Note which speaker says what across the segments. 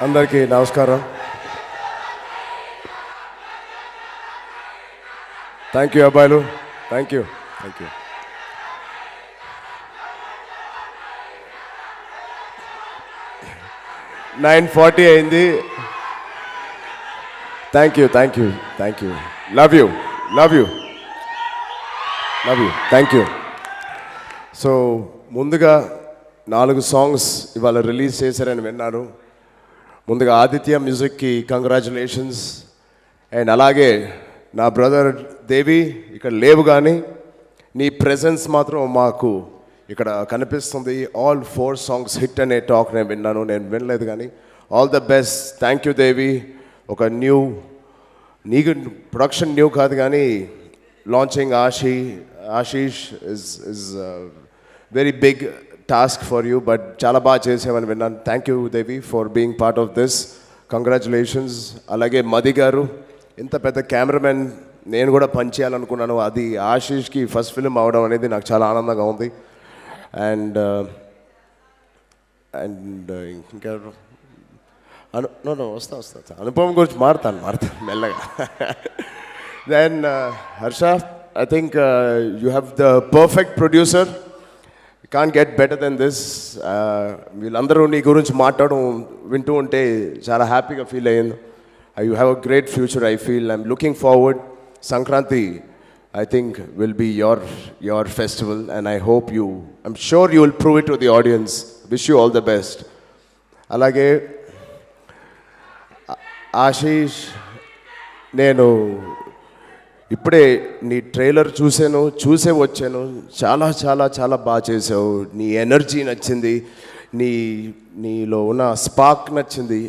Speaker 1: అందరికీ నమస్కారం. Thank you అబ్బాయిలు, థ్యాంక్ యూ. 9:40 అయింది. Thank you. Love you. Thank you. So ముందుగా 4 సాంగ్స్ ఇవాళ రిలీజ్ చేశారని విన్నాను. ముందుగా ఆదిత్య మ్యూజిక్కి కంగ్రాచులేషన్స్. అండ్ అలాగే నా బ్రదర్ దేవి ఇక్కడ లేవు, కానీ నీ ప్రెజెన్స్ మాత్రం మాకు ఇక్కడ కనిపిస్తుంది. ఆల్ 4 సాంగ్స్ హిట్ అనే టాక్ నేను విన్నాను, నేను వినలేదు కానీ all the best. Thank you Devi. ఒక నీకు ప్రొడక్షన్ న్యూ కాదు కానీ launching Ashish is very big task for you, but చాలా బాగా చేసామని విన్నాను. Thank you Devi for being part of this. Congratulations. అలాగే మది గారు, ఇంత పెద్ద కెమెరామెన్ నేను కూడా పనిచేయాలనుకున్నాను. అది ఆశీష్కి ఫస్ట్ ఫిల్మ్ అవడం అనేది నాకు చాలా ఆనందంగా ఉంది. అండ్ ఇంకా వస్తా అనుపమ గురించి మారుతాను మెల్లగా. Then Harsha, I think you have the perfect producer. Can't get better than this. వీళ్ళందరూ నీ గురించి మాట్లాడడం వింటూ ఉంటే చాలా హ్యాపీగా ఫీల్ అయ్యింది. You have a great future. I feel I'm looking forward. Sankranti I think will be your festival, and I'm sure you will prove it to the audience. Wish you all the best. Alage Ashish, నేను ఇప్పుడే నీ trailer చూసే వచ్చాను. చాలా చాలా చాలా బాగా చేసావు. నీ ఎనర్జీ నచ్చింది, నీలో ఉన్న స్పార్క్ నచ్చింది,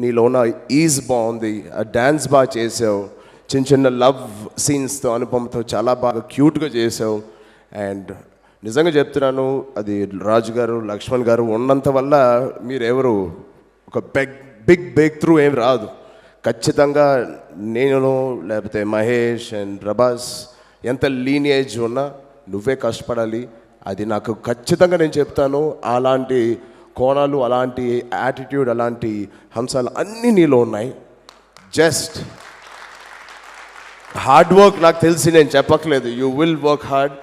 Speaker 1: నీలో ఉన్న ఈజ్ బాగుంది, ఆ డ్యాన్స్ బాగా చేసావు. చిన్న లవ్ సీన్స్తో అనుపమతో చాలా బాగా క్యూట్గా చేసావు. అండ్ నిజంగా చెప్తున్నాను, అది రాజు గారు లక్ష్మణ్ గారు ఉన్నంత వల్ల మీరెవరు ఒక బిగ్ బ్రేక్ త్రూ ఏం రాదు. ఖచ్చితంగా నేను లేకపోతే మహేష్ అండ్ ప్రభాస్ ఎంత లీనియేజ్ ఉన్నా నువ్వే కష్టపడాలి. అది నాకు ఖచ్చితంగా నేను చెప్తాను. అలాంటి కోణాలు, అలాంటి యాటిట్యూడ్, అలాంటి హంసాలు అన్నీ నీలో ఉన్నాయి. జస్ట్ హార్డ్ వర్క్ నాకు తెలిసి నేను చెప్పట్లేదు, you will work hard.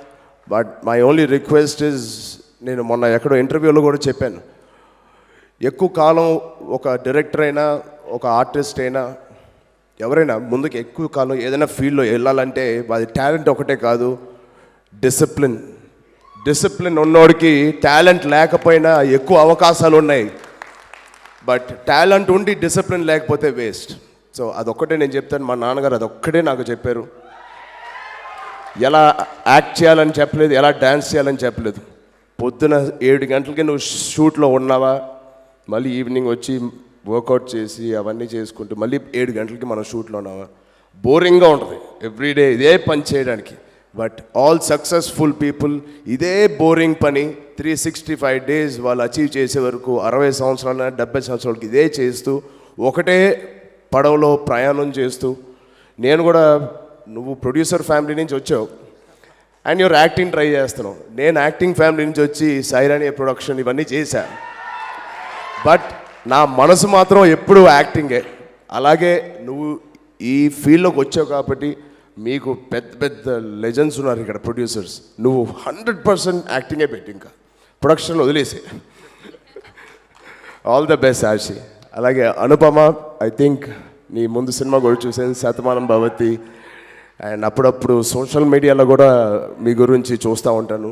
Speaker 1: But my only request is, నేను మొన్న ఎక్కడో ఇంటర్వ్యూలో కూడా చెప్పాను, ఎక్కువ కాలం ఒక డైరెక్టర్ అయినా ఒక ఆర్టిస్ట్ అయినా ఎవరైనా ముందుకు ఎక్కువ కాలం ఏదైనా ఫీల్డ్లో వెళ్ళాలంటే అది టాలెంట్ ఒకటే కాదు, డిసిప్లిన్ ఉన్నోడికి టాలెంట్ లేకపోయినా ఎక్కువ అవకాశాలు ఉన్నాయి. బట్ టాలెంట్ ఉండి డిసిప్లిన్ లేకపోతే వేస్ట్. సో అదొక్కటే నేను చెప్తాను. మా నాన్నగారు అదొక్కటే నాకు చెప్పారు. ఎలా యాక్ట్ చేయాలని చెప్పలేదు, ఎలా డ్యాన్స్ చేయాలని చెప్పలేదు. పొద్దున 7 గంటలకి నువ్వు షూట్లో ఉన్నావా, మళ్ళీ ఈవినింగ్ వచ్చి వర్కౌట్ చేసి అవన్నీ చేసుకుంటూ మళ్ళీ 7 గంటలకి మనం షూట్లో ఉన్నావా, బోరింగ్గా ఉంటుంది ఎవ్రీడే ఇదే పని చేయడానికి. బట్ ఆల్ సక్సెస్ఫుల్ పీపుల్ ఇదే బోరింగ్ పని 365 days వాళ్ళు అచీవ్ చేసే వరకు 60 సంవత్సరాల 70 సంవత్సరాలకి ఇదే చేస్తూ ఒకటే పడవలో ప్రయాణం చేస్తూ, నేను కూడా నువ్వు ప్రొడ్యూసర్ ఫ్యామిలీ నుంచి వచ్చావు అండ్ యువర్ యాక్టింగ్ ట్రై చేస్తున్నావు. నేను యాక్టింగ్ ఫ్యామిలీ నుంచి వచ్చి సైరానియా ప్రొడక్షన్ ఇవన్నీ చేశా. బట్ నా మనసు మాత్రం ఎప్పుడూ యాక్టింగే. అలాగే నువ్వు ఈ ఫీల్డ్లోకి వచ్చావు కాబట్టి మీకు పెద్ద లెజెండ్స్ ఉన్నారు ఇక్కడ ప్రొడ్యూసర్స్. నువ్వు 100% యాక్టింగే పెట్టి ఇంకా ప్రొడక్షన్ వదిలేసి. All the best Ashi. అలాగే అనుపమ, ఐ థింక్ నీ ముందు సినిమా కూడా చూసాను, శతమానం భవతి. అండ్ అప్పుడప్పుడు సోషల్ మీడియాలో కూడా మీ గురించి చూస్తూ ఉంటాను.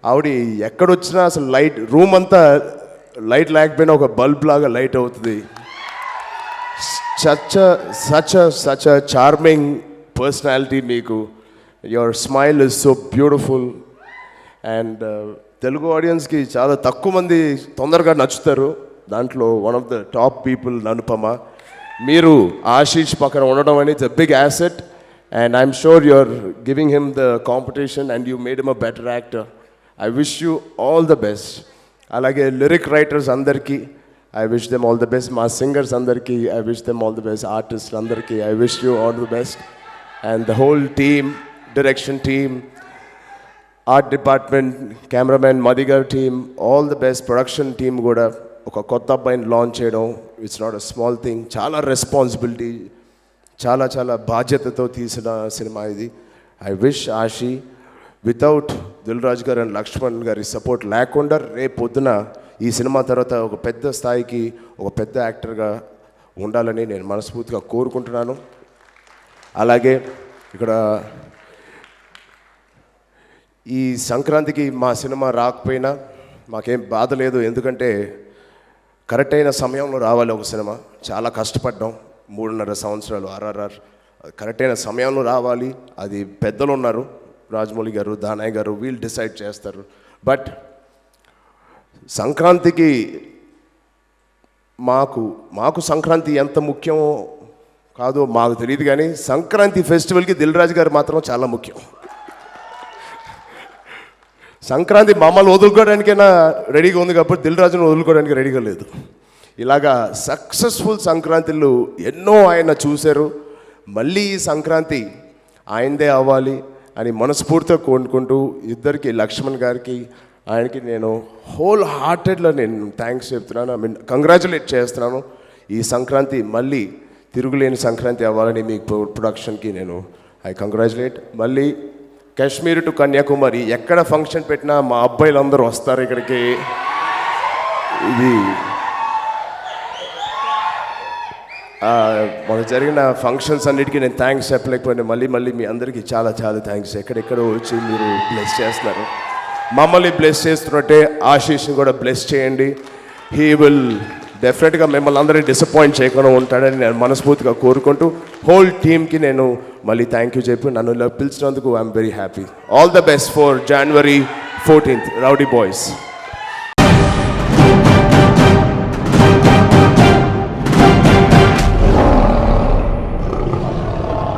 Speaker 1: ఆవిడ ఎక్కడొచ్చినా అసలు రూమ్ అంతా లైట్ లేకపోయినా ఒక బల్బ్ లాగా లైట్ అవుతుంది. సచ్ అ చార్మింగ్ పర్సనాలిటీ మీకు. Your smile is so beautiful. And Telugu ఆడియన్స్కి చాలా తక్కువ మంది తొందరగా నచ్చుతారు. దాంట్లో one of the top people Anupama. మీరు ఆశీష్ పక్కన ఉండడం అనేది a big asset, and I'm sure you're giving him the competition and you made him a better actor. I wish you all the best. Alage lyric writers andarki I wish them all the best. Ma singers andarki I wish them all the best. Artists andarki I wish you all the best. And the whole team, direction team, art department, cameraman, Madhigar team, all the best. Production team kuda oka kotta abbayini launch cheyadam it's not a small thing. చాలా responsibility, చాలా చాలా బాధ్యతతో తీసిన సినిమా ఇది. I wish Ashi without Dil Raju గారు and Laxman గారి support లేకుండా రేపు పొద్దున ఈ సినిమా తర్వాత ఒక పెద్ద స్థాయికి ఒక పెద్ద యాక్టర్గా ఉండాలని నేను మనస్ఫూర్తిగా కోరుకుంటున్నాను. అలాగే ఇక్కడ ఈ సంక్రాంతికి మా సినిమా రాకపోయినా మాకేం బాధ లేదు, ఎందుకంటే కరెక్ట్ అయిన సమయంలో రావాలి ఒక సినిమా. చాలా కష్టపడ్డాం 3.5 సంవత్సరాలు ఆర్ఆర్ఆర్ కరెక్ట్ అయిన సమయంలో రావాలి. అది పెద్దలు ఉన్నారు, రాజమౌళి గారు, దానయ్య గారు, వీళ్ళు డిసైడ్ చేస్తారు. బట్ సంక్రాంతికి మాకు సంక్రాంతి ఎంత ముఖ్యమో కాదో మాకు తెలియదు, కానీ సంక్రాంతి ఫెస్టివల్కి దిల్ రాజు గారు మాత్రం చాలా ముఖ్యం. సంక్రాంతి మమ్మల్ని వదులుకోవడానికైనా రెడీగా ఉంది కాబట్టి దిల్ రాజును వదులుకోవడానికి రెడీగా లేదు. ఇలాగా సక్సెస్ఫుల్ సంక్రాంతులు ఎన్నో ఆయన చూశారు. మళ్ళీ ఈ సంక్రాంతి ఆయనదే అవ్వాలి అని మనస్ఫూర్తిగా కోరుకుంటూ ఇద్దరికి, లక్ష్మణ్ గారికి ఆయనకి నేను హోల్ హార్టెడ్లో నేను థ్యాంక్స్ చెప్తున్నాను. ఐ మీన్ కంగ్రాచులేట్ చేస్తున్నాను. ఈ సంక్రాంతి మళ్ళీ తిరుగులేని సంక్రాంతి అవ్వాలని మీ ప్రొడక్షన్కి నేను ఐ కంగ్రాచులేట్. మళ్ళీ కాశ్మీర్ టు కన్యాకుమారి ఎక్కడ ఫంక్షన్ పెట్టినా మా అబ్బాయిలందరూ వస్తారు ఇక్కడికి. ఇది మనకు జరిగిన ఫంక్షన్స్ అన్నిటికీ నేను థ్యాంక్స్ చెప్పలేకపోయినా మళ్ళీ మీ అందరికీ చాలా చాలా థ్యాంక్స్. ఎక్కడెక్కడో వచ్చి మీరు బ్లెస్ చేస్తున్నారు. మమ్మల్ని బ్లెస్ చేస్తున్నట్టే ఆశీష్ని కూడా బ్లెస్ చేయండి. హీ విల్ డెఫినెట్గా మిమ్మల్ని అందరినీ డిసప్పాయింట్ చేయకుండా ఉంటాడని నేను మనస్ఫూర్తిగా కోరుకుంటూ హోల్ టీమ్కి నేను మళ్ళీ థ్యాంక్ యూ చెప్పి నన్ను ఇలా పిలిచినందుకు I'm very happy. All the best for January 14th, rowdy boys.